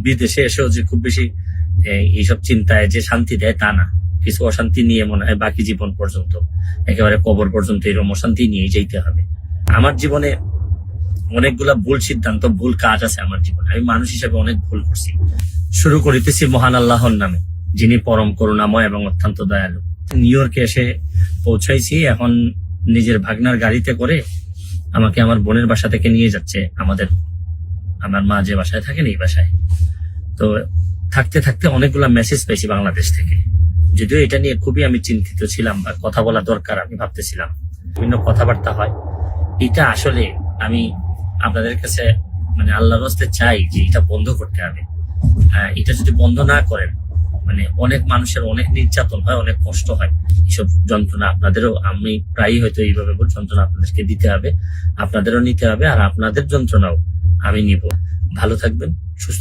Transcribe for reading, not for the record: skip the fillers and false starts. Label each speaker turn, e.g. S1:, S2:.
S1: বিদেশে এসেও যে খুব বেশি এইসব চিন্তায় যে শান্তি দেয় তা না, কিছু অশান্তি নিয়ে মনে হয় বাকি জীবন পর্যন্ত, একেবারে কবর পর্যন্ত এরকম অশান্তি নিয়ে যেতে হবে। আমার জীবনে অনেকগুলা ভুল সিদ্ধান্ত, ভুল কাজ আছে আমার জীবনে, আমি মানুষ হিসেবে অনেক ভুল করছি। শুরু করিতেছি মহান আল্লাহর নামে, যিনি পরম করুণাময় এবং অত্যন্ত দয়ালু। নিউ ইয়র্কে এসে পৌঁছাইছি, এখন নিজের ভাগনার গাড়িতে করে আমাকে আমার বোনের বাসা থেকে নিয়ে যাচ্ছে আমার মা যে বাসায় থাকেন এই বাসায়। তো থাকতে থাকতে অনেকগুলা মেসেজ পেয়েছি বাংলাদেশ থেকে, যদিও এটা নিয়ে খুবই আমি চিন্তিত ছিলাম বা কথা বলা দরকার আমি ভাবতেছিলাম, বিভিন্ন কথাবার্তা হয়। এটা আসলে আমি আপনাদের কাছে মানে আল্লাহর হস্তে চাই যে এটা বন্ধ করতে হবে। এটা যদি বন্ধ না করেন, মানে অনেক মানুষের অনেক নির্যাতন হয়, অনেক কষ্ট হয়, এইসব যন্ত্রণা আপনাদেরও, আমি প্রায়ই হয়তো এইভাবে যন্ত্রণা আপনাদেরকে দিতে হবে, আপনাদেরও নিতে হবে, আর আপনাদের যন্ত্রণাও আমি নিব। ভালো থাকবেন, সুস্থ